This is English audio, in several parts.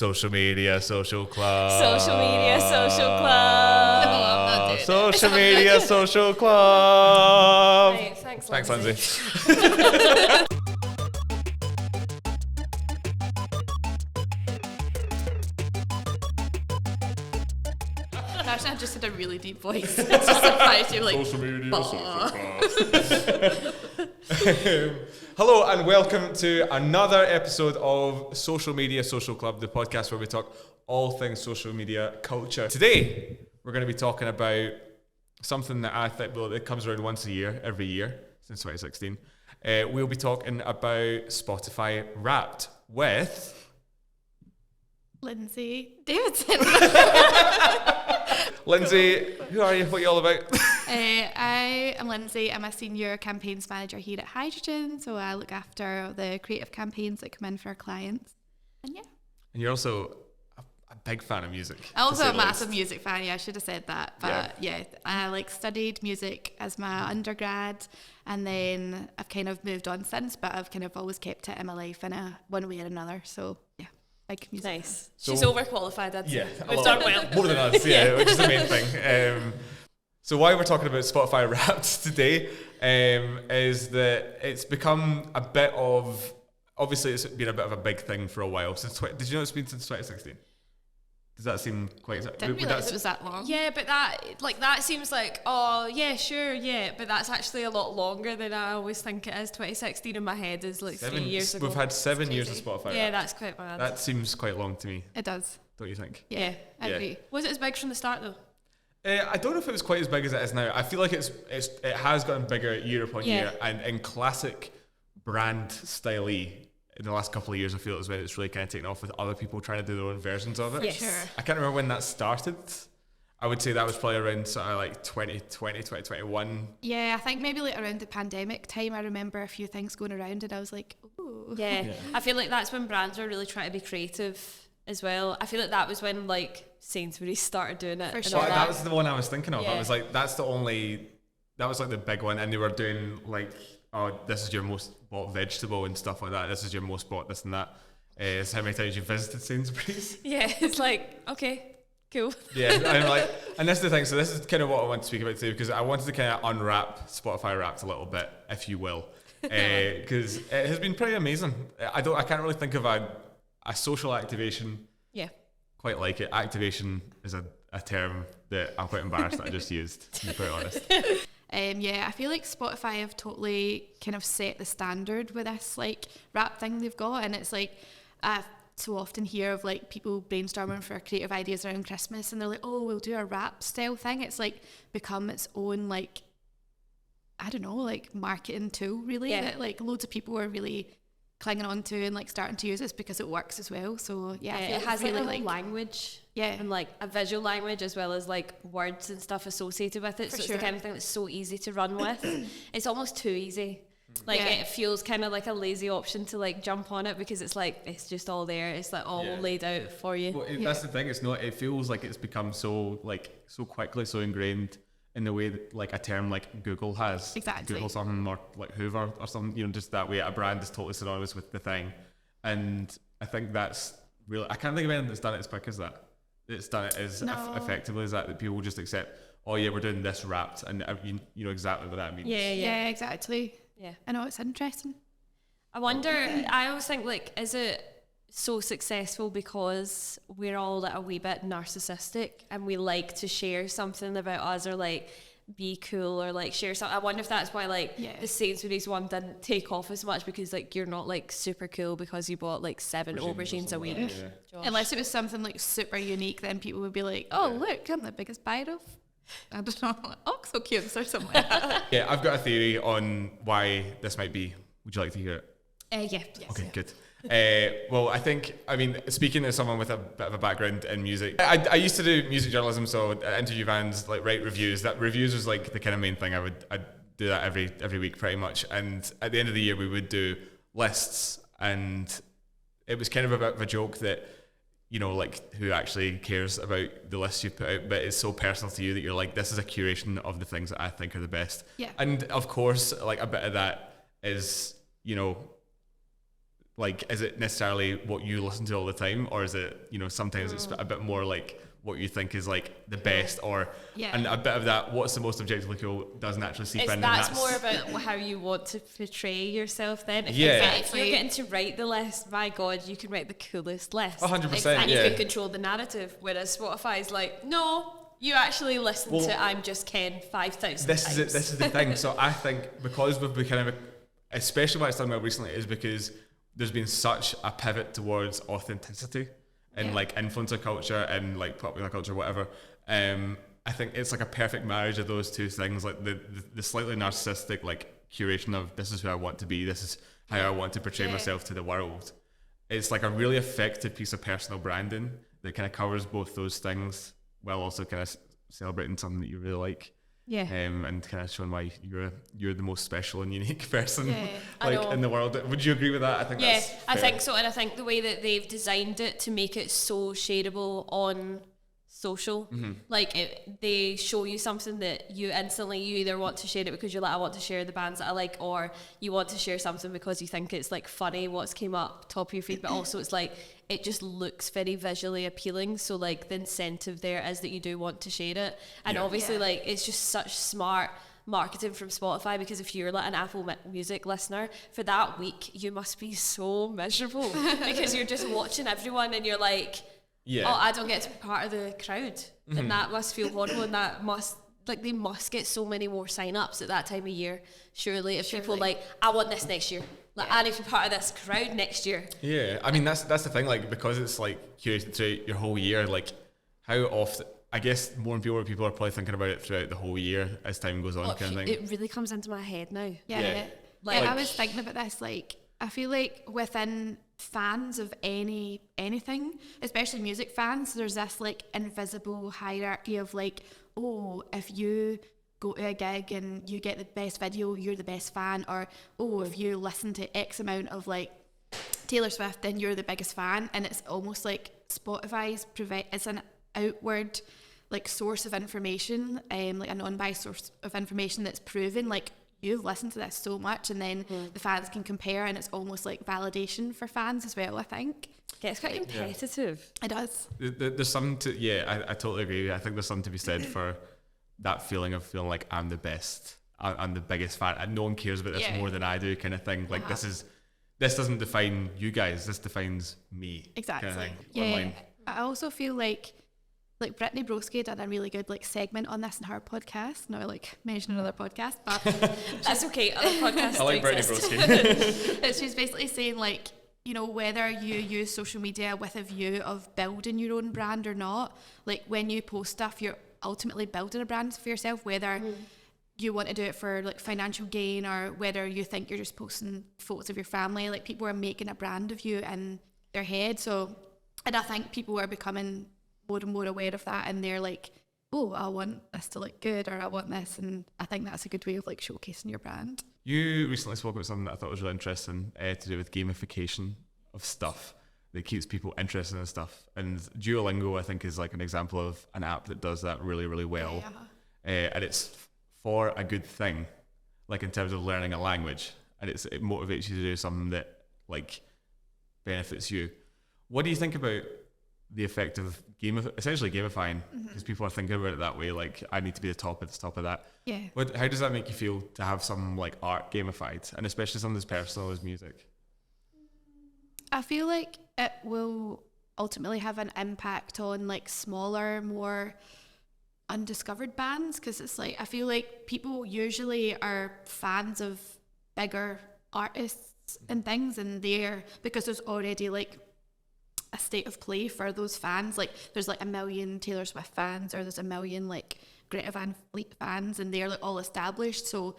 Social media, social club. Social media, social club. No, I'm not doing Social media, social club. Right, thanks, Thanks, Lindsey. Lindsey. Actually, I just had a really deep voice. It just surprised you, like, Social media, "Bah." social club. Hello and welcome to another episode of Social Media Social Club, the podcast where we talk all things social media culture. Today, we're going to be talking about something that I think, well, it comes around once a year, every year, since 2016. We'll be talking about Spotify Wrapped with... Lindsey Davidson. Lindsey, who are you? What are you all about? I am Lindsey. I'm a senior campaigns manager here at Hydrogen, so I look after the creative campaigns that come in for our clients. And yeah. And you're also a big fan of music. I'm also to say a the massive least. music fan. Yeah, I should have said that. But yeah, I studied music as my undergrad, and then I've kind of moved on since, but I've kind of always kept it in my life in one way or another. So yeah, big music. Nice. So- She's overqualified, I'd say. Yeah, We've done well. More than us, yeah, which is the main thing. So why we're talking about Spotify Wrapped today is that it's become a bit of, obviously it's been a bit of a big thing for a while. Did you know it's been since 2016? Does that seem quite... Didn't realise it was that long. Yeah, but that seems like, oh, yeah, sure, yeah. But that's actually a lot longer than I always think it is. 2016 in my head is like 3 years ago. We've had 7 years of Spotify Yeah, Wrapped. that's quite bad. That seems quite long to me, It does. don't you think? yeah. I Yeah. agree. Was it as big from the start, though? I don't know if it was quite as big as it is now. I feel like it has gotten bigger year upon year, and in classic brand style-y, in the last couple of years, I feel it's when it's really kind of taken off with other people trying to do their own versions of it. Yes. Sure. I can't remember when that started. I would say that was probably around sort of like 2020, 2021. Yeah, I think maybe like around the pandemic time, I remember a few things going around, and I was like, ooh. Yeah. Yeah. I feel like that's when brands were really trying to be creative as well. I feel like that was when like Sainsbury's started doing it. For and sure. all That was the one I was thinking of. I Yeah. was like, that was like the big one. And they were doing like, oh, this is your most bought vegetable and stuff like that. This is your most bought this and that. This is how many times you visited Sainsbury's. Yeah, it's like, okay, cool. Yeah, I'm like, and this is the thing. So this is kind of what I want to speak about today, because I wanted to kind of unwrap Spotify Wrapped a little bit, if you will, because it has been pretty amazing. I can't really think of a social activation Yeah. quite like it. Activation is a term that I'm quite embarrassed that I just used, to be quite honest. Yeah, I feel like Spotify have totally kind of set the standard with this like rap thing they've got, and it's like I so often hear of like people brainstorming for creative ideas around Christmas, and they're like, oh, we'll do a rap style thing. It's like become its own like, I don't know, like marketing tool really, Yeah. that like loads of people are really clinging on to and like starting to use this because it works as well. So yeah, I feel it like has it's really like a like language. Yeah. And like a visual language as well as like words and stuff associated with it. For So sure. it's the kind of thing that's so easy to run with. It's almost too easy. Like Yeah. it feels kind of like a lazy option to like jump on it because it's like it's just all there. It's like all Yeah. laid out for you. Well, that's the thing. It's not. It feels like it's become so quickly so ingrained in the way that like a term like Google has. Exactly. Google something, or like Hoover or something. You know, just that way a brand is totally synonymous with the thing, and I think that's really. I can't think of anything that's done it as quick as that. It's done it as No. effectively as that. That people just accept. Oh yeah, we're doing this wrapped, and you know exactly what that means. yeah, exactly. Yeah. I know, it's interesting. I wonder, I always think, like, is it so successful because we're all like a wee bit narcissistic and we like to share something about us or like be cool or like share something? I wonder if that's why like Yeah. the Sainsbury's one didn't take off as much, because like you're not like super cool because you bought like 7 aubergines a week. Yeah. Josh. Unless it was something like super unique, then people would be like, oh, look, I'm the biggest buyer of, I don't know, oxo cubes or something like that. Yeah, I've got a theory on why this might be. Would you like to hear it? Yeah. Okay, good. Well, I mean, speaking as someone with a bit of a background in music, I used to do music journalism, so I'd interview bands, like write reviews. That reviews was like the kind of main thing. I'd do that every week pretty much. And at the end of the year, we would do lists, and it was kind of a bit of a joke that, you know, like who actually cares about the list you put out, but it's so personal to you that you're like, this is a curation of the things that I think are the best. Yeah. And of course, like a bit of that is, you know, Like, is it necessarily what you listen to all the time, or is it, you know, sometimes it's a bit more like what you think is like the best, or and a bit of that what's the most objectively cool doesn't actually seep in. That's more about how you want to portray yourself then. If you're getting to write the list, my God, you can write the coolest list. 100%. And you can control the narrative, whereas Spotify is like, no, you actually listen to I'm Just Ken 5,000 times. This is the thing. So I think because we've been kind of, especially what it's done well recently, is because there's been such a pivot towards authenticity and like influencer culture and like popular culture, whatever. I think it's like a perfect marriage of those two things, like the slightly narcissistic like curation of this is who I want to be, this is how I want to portray myself to the world. It's like a really effective piece of personal branding that kind of covers both those things while also kind of celebrating something that you really like. Yeah. And kind of showing why you're the most special and unique person like in the world. Would you agree with that? I think that's fair. I think so, and I think the way that they've designed it to make it so shareable on social, like they show you something that you either want to share it because you're like, I want to share the bands that I like, or you want to share something because you think it's like funny what's came up top of your feed, but also it's like it just looks very visually appealing, so like the incentive there is that you do want to share it. And obviously like it's just such smart marketing from Spotify, because if you're like an Apple Music listener for that week, you must be so miserable because you're just watching everyone and you're like, oh, I don't get to be part of the crowd, and that must feel horrible, and that must, like, they must get so many more sign-ups at that time of year, surely, if people like, I want this next year, like I need to be part of this crowd next year. I mean that's the thing, like, because it's like curated throughout your whole year, like how often, I guess more and fewer people are probably thinking about it throughout the whole year as time goes on, kind of thing. It really comes into my head now. Like I was thinking about this, like I feel like within fans of anything, especially music fans, there's this like invisible hierarchy of like, oh, if you go to a gig and you get the best video, you're the best fan, or oh, if you listen to X amount of like Taylor Swift, then you're the biggest fan. And it's almost like Spotify's it's an outward like source of information, like a non-biased source of information that's proven like you've listened to this so much, and then the fans can compare, and it's almost like validation for fans as well, I think. Yeah, it's quite competitive. It does. There's something to, I totally agree. I think there's something to be said for that feeling of feeling like I'm the best, I'm the biggest fan, and no one cares about this more than I do, kind of thing. Like this doesn't define you guys, this defines me. Exactly. Kind of thing, online. I also feel like Brittany Broski done a really good like segment on this in her podcast. Now I like mention another podcast, but that's okay. Other podcasts. I like Brittany Broski. She's basically saying like, you know, whether you use social media with a view of building your own brand or not, like when you post stuff, you're ultimately building a brand for yourself, whether you want to do it for like financial gain or whether you think you're just posting photos of your family. Like people are making a brand of you in their head. So, and I think people are becoming more and more aware of that, and they're like, oh, I want this to look good, or I want this, and I think that's a good way of like showcasing your brand. You recently spoke about something that I thought was really interesting, to do with gamification of stuff that keeps people interested in stuff, and Duolingo I think is like an example of an app that does that really, really well. And it's for a good thing, like in terms of learning a language, and it motivates you to do something that like benefits you. What do you think about the effect of essentially gamifying, because people are thinking about it that way, like I need to be the top of that. How does that make you feel to have some like art gamified, and especially something as personal as music? I feel like it will ultimately have an impact on like smaller, more undiscovered bands, because it's like I feel like people usually are fans of bigger artists and things, and because there's already like a state of play for those fans. Like there's like 1 million Taylor Swift fans, or there's 1 million like Greta Van Fleet fans, and they're like all established. So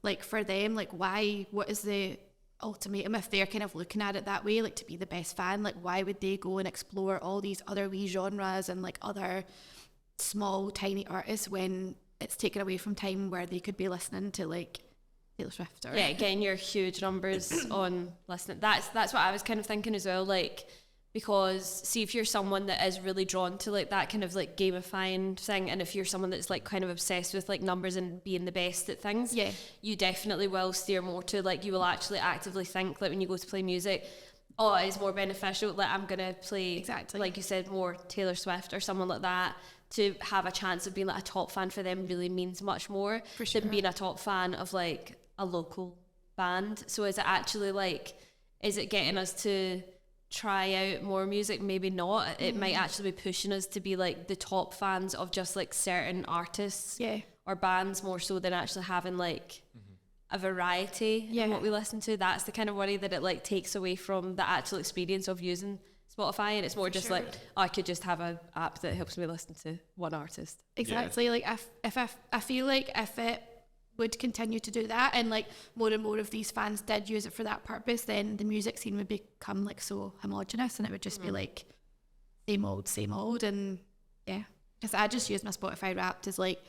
like for them, like what is the ultimatum if they're kind of looking at it that way, like to be the best fan? Like why would they go and explore all these other wee genres and like other small tiny artists when it's taken away from time where they could be listening to like Taylor Swift or getting your huge numbers on listening? That's what I was kind of thinking as well, like, because see if you're someone that is really drawn to like that kind of like gamifying thing, and if you're someone that's like kind of obsessed with like numbers and being the best at things, you definitely will steer more to like, you will actually actively think like when you go to play music, oh, it's more beneficial. Like I'm gonna play, Exactly. like you said, more Taylor Swift or someone like that. To have a chance of being like a top fan for them really means much more For sure. than being a top fan of like a local band. So is it actually like, is it getting us to try out more music? Maybe not. It might actually be pushing us to be like the top fans of just like certain artists or bands more so than actually having like a variety in what we listen to. That's the kind of worry that it like takes away from the actual experience of using Spotify, and it's more just like, oh, I could just have an app that helps me listen to one artist. Exactly. Like I feel like if it would continue to do that, and like more and more of these fans did use it for that purpose, then the music scene would become like so homogenous, and it would just be like same old. And yeah, because I just use my Spotify Wrapped as like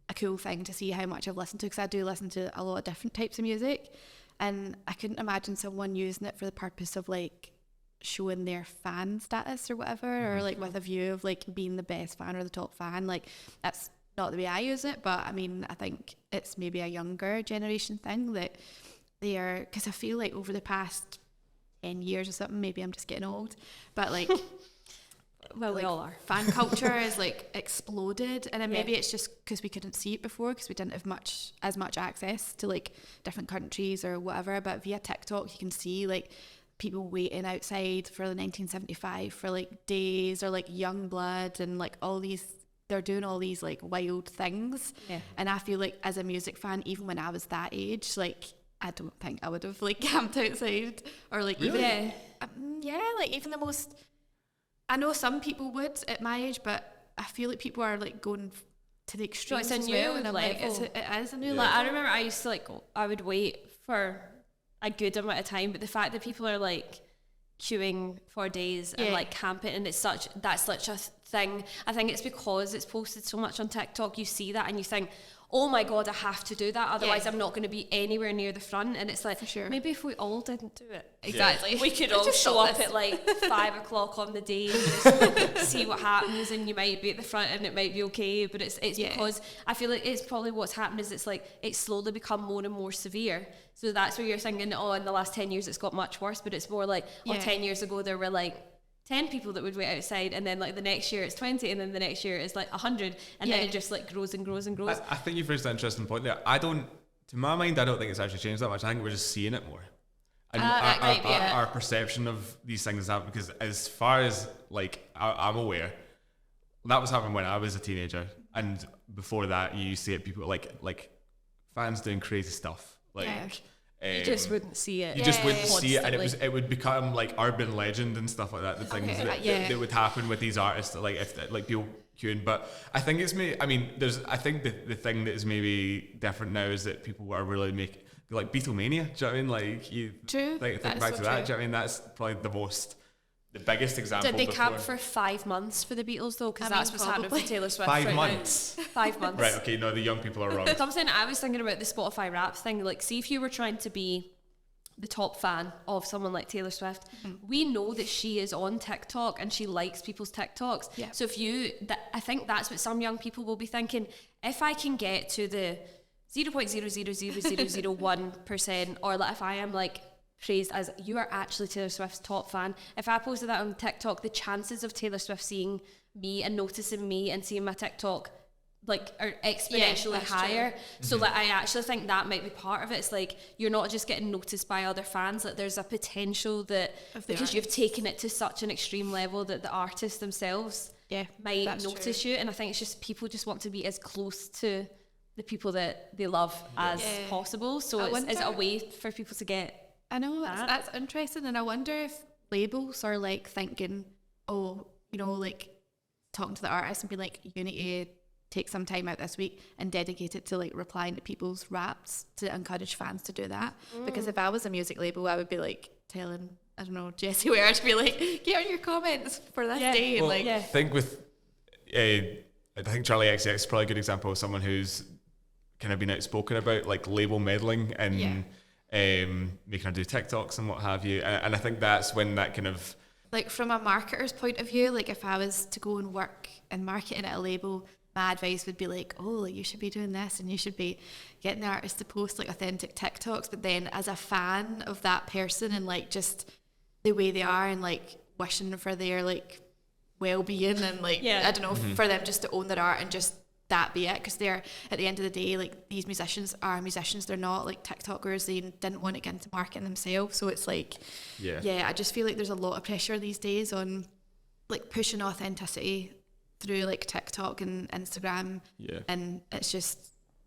a cool thing to see how much I've listened to, because I do listen to a lot of different types of music, and I couldn't imagine someone using it for the purpose of like showing their fan status or whatever, or like with a view of like being the best fan or the top fan. Like that's not the way I use it, but I mean, I think it's maybe a younger generation thing that they are, because I feel like over the past 10 years or something, maybe I'm just getting old, but like well, like, we all are. fan culture has like exploded, and then maybe it's just because we couldn't see it before because we didn't have as much access to like different countries or whatever, but via TikTok you can see like people waiting outside for the 1975 for like days, or like Young Blood, and like all these, they're doing all these like wild things. And I feel like as a music fan, even when I was that age, like I don't think I would have like camped outside, or like really? even like even the most, I know some people would at my age, but I feel like people are like going to the extremes it's a as new well, and I'm like, level. it is a new Like, level. I remember I used to like, I would wait for a good amount of time, but the fact that people are like queuing for days and like camping, and that's such a thing. I think it's because it's posted so much on TikTok. You see that and you think, oh my god, I have to do that, otherwise I'm not going to be anywhere near the front. And it's like, maybe if we all didn't do it, exactly, we could all show up at like 5 o'clock on the day and just see what happens, and you might be at the front and it might be okay. But it's because I feel like it's probably what's happened is it's like it's slowly become more and more severe. So that's where you're thinking, oh, in the last 10 years it's got much worse, but it's more like, 10 years ago there were like 10 people that would wait outside, and then like the next year it's 20, and then the next year it's like 100, and then it just like grows and grows and grows. I think you've raised an interesting point there. To my mind, I don't think it's actually changed that much. I think we're just seeing it more. And our perception of these things happen, because as far as like I'm aware, that was happening when I was a teenager, and before that you see it, people like fans doing crazy stuff. Like you just wouldn't see it. You just wouldn't see it, and constantly. it would become like urban legend and stuff like that. The things that would happen with these artists, like if like people queuing. But I think it's maybe, I mean, I think the thing that is maybe different now is that people are really like Beatlemania. Do you know what I mean? Like you think back to that. Do you know what I mean? That's probably the biggest example. Did they camp for 5 months for the Beatles though? Because that's what's happening for Taylor Swift. 5 months. 5 months. Right. Okay. No, the young people are wrong. Something I was thinking about the Spotify Wrapped thing. Like, see if you were trying to be the top fan of someone like Taylor Swift, we know that she is on TikTok and she likes people's TikToks. Yeah. So I think that's what some young people will be thinking. If I can get to the 0.0000001%, or like if I am like praised as you are actually Taylor Swift's top fan, if I posted that on TikTok, the chances of Taylor Swift seeing me and noticing me and seeing my TikTok like are exponentially higher. So like I actually think that might be part of it. It's like you're not just getting noticed by other fans, like there's a potential that because you've taken it to such an extreme level that the artists themselves might notice you. And I think it's just people just want to be as close to the people that they love as possible. So it's a way for people to get. I know that's interesting, and I wonder if labels are like thinking, oh, you know, like talking to the artist and be like, you need to take some time out this week and dedicate it to like replying to people's raps to encourage fans to do that. Because if I was a music label, I would be like telling, I don't know, Jessie Ware to be like, get on your comments for this day. Well, like, I think with, I think Charlie XX is probably a good example of someone who's kind of been outspoken about like label meddling and making her do TikToks and what have you. And I think that's when that kind of, like from a marketer's point of view, like if I was to go and work in marketing at a label, my advice would be like, oh, like you should be doing this and you should be getting the artist to post like authentic TikToks. But then as a fan of that person and like just the way they are and like wishing for their like well-being and like I don't know, for them just to own their art and just that be it, because they're, at the end of the day, like, these musicians are musicians, they're not like TikTokers, they didn't want to get into marketing themselves, so it's like I just feel like there's a lot of pressure these days on like pushing authenticity through like TikTok and Instagram, and it's just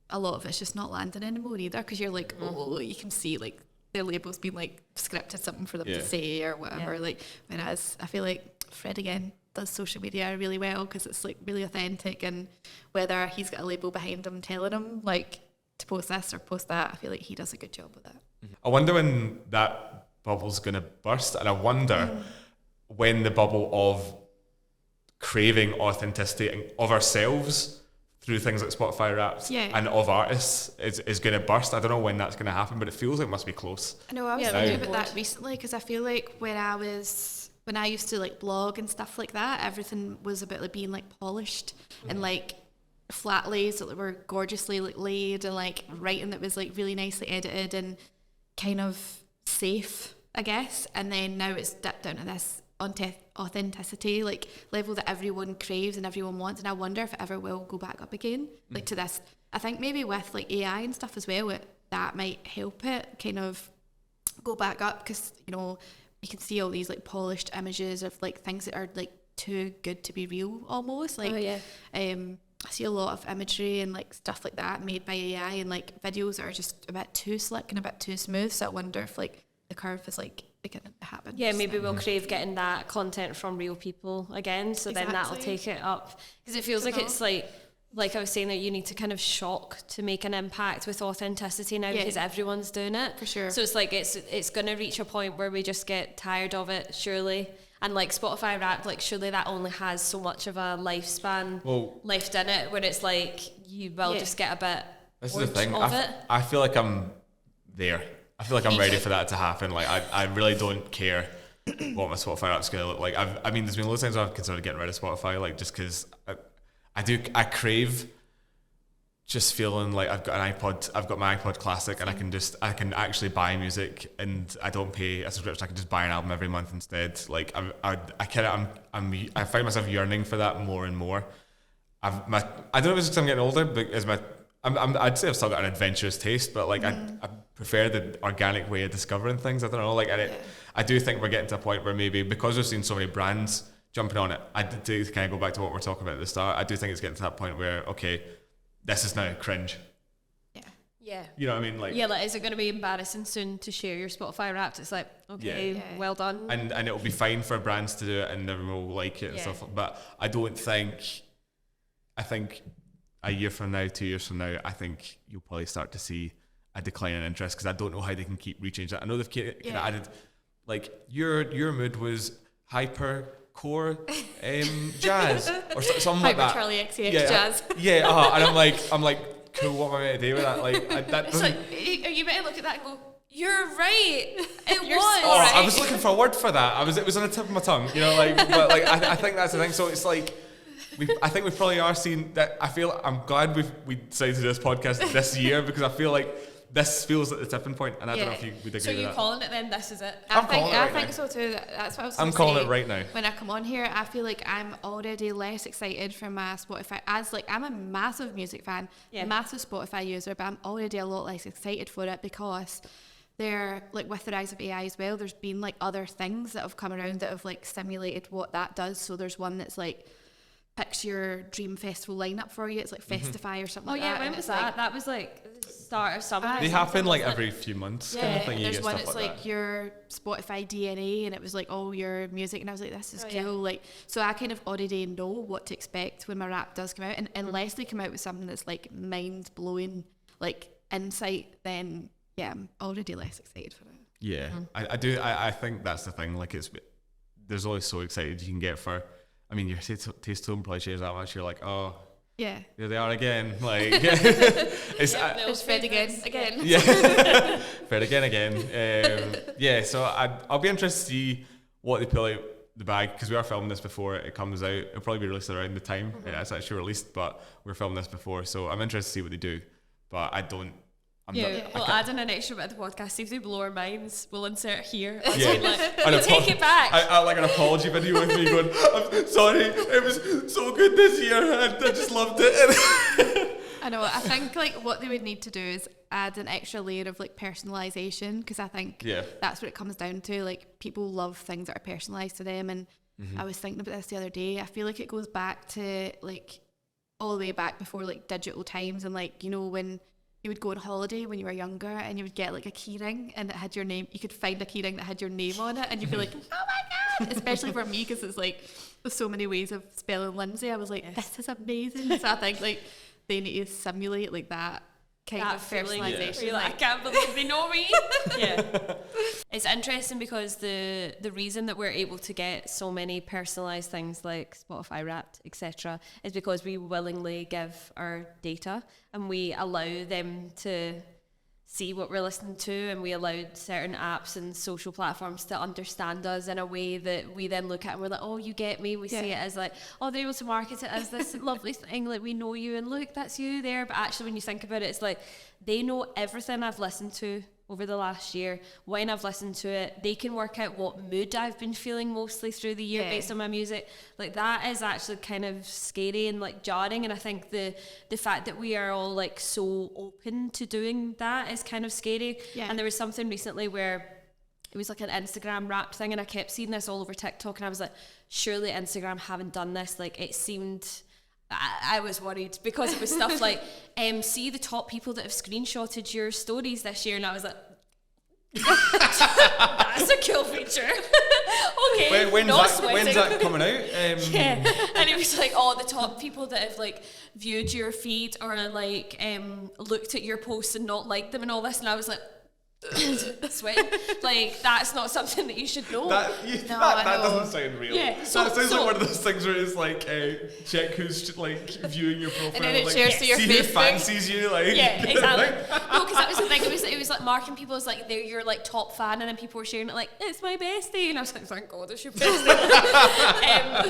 a lot of it's just not landing anymore either, because you're like you can see like their labels being like scripted something for them to say or whatever, like, whereas I feel like Fred again does social media really well because it's like really authentic, and whether he's got a label behind him telling him like to post this or post that, I feel like he does a good job with it. I wonder when that bubble's going to burst, and I wonder when the bubble of craving authenticity of ourselves through things like Spotify Wrapped and of artists is going to burst. I don't know when that's going to happen, but it feels like it must be close. I know, I was thinking about that recently, because I feel like when I used to like blog and stuff like that, everything was about like being like polished and like flat lays that were gorgeously like laid, and like writing that was like really nicely edited and kind of safe, I guess. And then now it's dipped down to this authenticity like level that everyone craves and everyone wants, and I wonder if it ever will go back up again, like to this. I think maybe with like AI and stuff as well, that might help it kind of go back up, because you know, you can see all these like polished images of like things that are like too good to be real almost, like I see a lot of imagery and like stuff like that made by AI, and like videos that are just a bit too slick and a bit too smooth, so I wonder if like the curve is like beginning to happen. Yeah, maybe we'll crave getting that content from real people again, so then that'll take it up, because it feels like it's like I was saying, that you need to kind of shock to make an impact with authenticity now, because everyone's doing it. For sure. So it's like it's going to reach a point where we just get tired of it, surely. And like Spotify Wrapped, like surely that only has so much of a lifespan left in it, where it's like you will just get a bit This is the thing. I feel like I'm there. I feel like I'm ready for that to happen. Like I really don't care what my Spotify Wrapped's going to look like. I mean, there's been loads of times I've considered getting rid of Spotify, like just because I crave just feeling like I've got my iPod Classic, and I can actually buy music, and I don't pay a subscription. I can just buy an album every month instead. Like I find myself yearning for that more and more. I don't know if it's because I'm getting older, but I'd say I've still got an adventurous taste, but like I prefer the organic way of discovering things. I don't know, like, and I do think we're getting to a point where maybe because we've seen so many brands jumping on it, I do kind of go back to what we're talking about at the start. I do think it's getting to that point where, okay, this is now cringe. Yeah. You know what I mean? Like, like, is it going to be embarrassing soon to share your Spotify Wrapped? It's like, okay, well done. And it'll be fine for brands to do it, and everyone will like it and stuff. But I think a year from now, 2 years from now, I think you'll probably start to see a decline in interest, because I don't know how they can keep rechanging that. I know they've kind of added, like, your mood was hyper core jazz or something like that. Charlie XCX jazz. Yeah, and I'm like, cool, what am I meant to do with that? Like, that it's like, are you meant to look at that and go, you're right. It was. Oh, right. I was looking for a word for that. It was on the tip of my tongue, you know, like, but like, I think that's the thing. So it's like, I think we probably are seeing that. I'm glad we decided to do this podcast this year, because I feel like this feels like the tipping point, and I don't know if you would agree with that. So you're calling it then? This is it? I think so too. That's what I was I'm calling it right now. When I come on here, I feel like I'm already less excited for my Spotify. As like, I'm a massive music fan, massive Spotify user, but I'm already a lot less excited for it, because they're like, with the rise of AI as well, there's been like other things that have come around that have like simulated what that does. So there's one that's like, picks your dream festival lineup for you. It's like Festify or something like that. When was that? That was like the start of summer. They happen like every few months. Yeah, kind of thing. And there's one that's like that. Your Spotify DNA, and it was like all your music, and I was like, this is cool. Like, so I kind of already know what to expect when my rap does come out, and unless they come out with something that's like mind blowing, like insight, then I'm already less excited for it. Yeah, I do. I think that's the thing. Like, there's always so excited you can get for. I mean, your taste tone probably changes that much. You're like, oh, here they are again. Like, it's Fred again. Yeah, Fred again. So I'll be interested to see what they pull out the bag, because we are filming this before it comes out. It'll probably be released around the time it's actually released, but we're filming this before, so I'm interested to see what they do. But I'm We'll add in an extra bit of the podcast. See if they blow our minds, we'll insert here. Yeah. We'll take it back. I like an apology video with me going, I'm sorry, it was so good this year, and I just loved it. I know. I think like what they would need to do is add an extra layer of like personalization, because I think that's what it comes down to. Like, people love things that are personalized to them, and I was thinking about this the other day. I feel like it goes back to like all the way back before like digital times, and like, you know, when you would go on holiday when you were younger and you would get like a keyring and it had your name. You could find a keyring that had your name on it, and you'd be like, oh my god! Especially for me, because it's like there's so many ways of spelling Lindsay. I was like, this is amazing. So I think like they need to simulate like that kind of personalization. You're like, I can't believe they know me. It's interesting because the reason that we're able to get so many personalized things like Spotify Wrapped, etc., is because we willingly give our data and we allow them to see what we're listening to, and we allowed certain apps and social platforms to understand us in a way that we then look at and we're like, oh, you get me. We see it as like, oh, they're able to market it as this lovely thing, like we know you and look, that's you there. But actually when you think about it, it's like they know everything I've listened to over the last year, when I've listened to it. They can work out what mood I've been feeling mostly through the year based on my music. Like, that is actually kind of scary and like jarring, and I think the fact that we are all like so open to doing that is kind of scary. And there was something recently where it was like an Instagram Wrapped thing, and I kept seeing this all over TikTok, and I was like, surely Instagram haven't done this. Like, it seemed, I was worried because it was stuff like, see the top people that have screenshotted your stories this year, and I was like, that's a cool feature. Okay, when's that coming out? And it was like, the top people that have like viewed your feed or like looked at your posts and not liked them and all this, and I was like, sweat. Like, that's not something that you should know. That doesn't sound real. That sounds like one of those things where it's like, check who's like viewing your profile, and then it like, shares to your see who fancies you, like. Exactly. No, because that was the thing. It was like marking people as like they're your like top fan, and then people were sharing it like, it's my bestie, and I was like, thank God it's your bestie.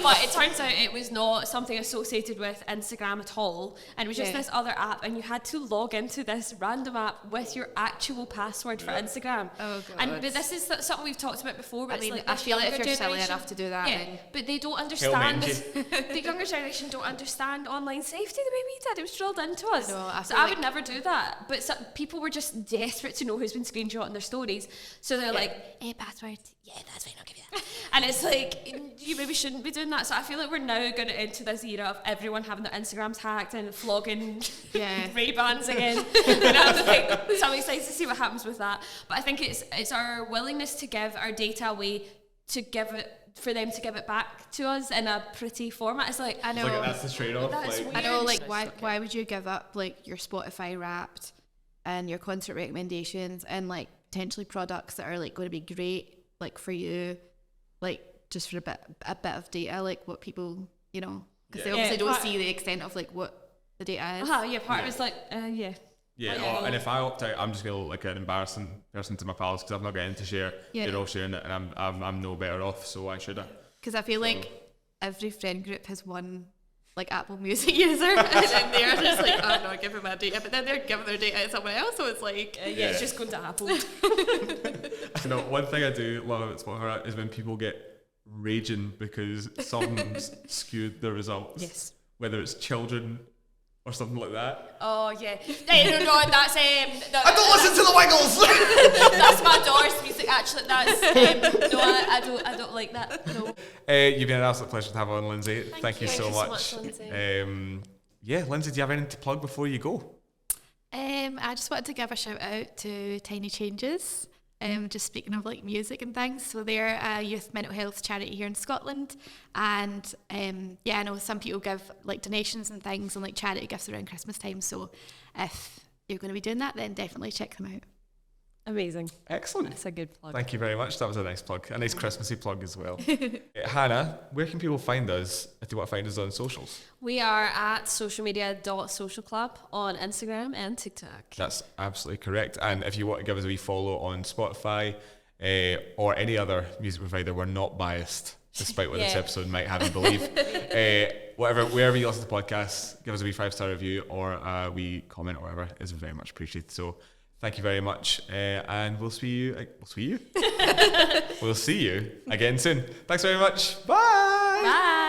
But it turns out it was not something associated with Instagram at all, and it was just this other app, and you had to log into this random app with your actual password for Instagram. Oh god. But this is something we've talked about before. But I mean, like, I feel like if you're silly enough to do that, but they don't understand this. The younger generation don't understand online safety the way we did. It was drilled into us. So I would never do that. But people were just desperate to know who's been screenshotting their stories. So they're like, password. Yeah, that's fine, I'll give you that. And it's like, you maybe shouldn't be doing that. So I feel like we're now going into this era of everyone having their Instagrams hacked and flogging Ray-Bans again. And I think so I'm excited to see what happens with that. But I think it's our willingness to give our data away, to give it, for them to give it back to us in a pretty format. It's like, I know, like, that's the trade-off. Like, I know, like, why would you give up like your Spotify Wrapped and your concert recommendations and like potentially products that are like going to be great like for you, like just for a bit of data, like what people, you know, because they obviously don't see the extent of like what the data is. Part of it's like, and if I opt out, I'm just gonna look like an embarrassing person to my pals because I've not getting to share. You're all sharing it, and I'm no better off, so I should have. Because I feel like every friend group has one like Apple Music user, and then they're just like, I'm not giving my data, but then they're giving their data to someone else, so it's like, it's just going to Apple. You know, one thing I do love about Spotify is when people get raging because someone's skewed the results. Yes. Whether it's children or something like that. Oh yeah. No, that's I don't listen to the Wiggles. That's my daughter's music. Actually, that's I don't like that. No. You've been an absolute pleasure to have on, Lindsay. Thank you so much. Lindsay. Lindsay, do you have anything to plug before you go? I just wanted to give a shout out to Tiny Changes. Just speaking of like music and things, so they're a youth mental health charity here in Scotland, and I know some people give like donations and things and like charity gifts around Christmas time, so if you're going to be doing that, then definitely check them out. Amazing. Excellent. That's a good plug. Thank you very much. That was a nice plug, a nice Christmassy plug as well. Hannah, where can people find us if they want to find us on socials? We are at socialmedia.socialclub on Instagram and TikTok. That's absolutely correct. And if you want to give us a wee follow on Spotify or any other music provider, we're not biased, despite what this episode might have you believe. Wherever you listen to podcasts, give us a wee 5-star review or a wee comment or whatever is very much appreciated. So thank you very much, and we'll see you. We'll see you again soon. Thanks very much. Bye. Bye.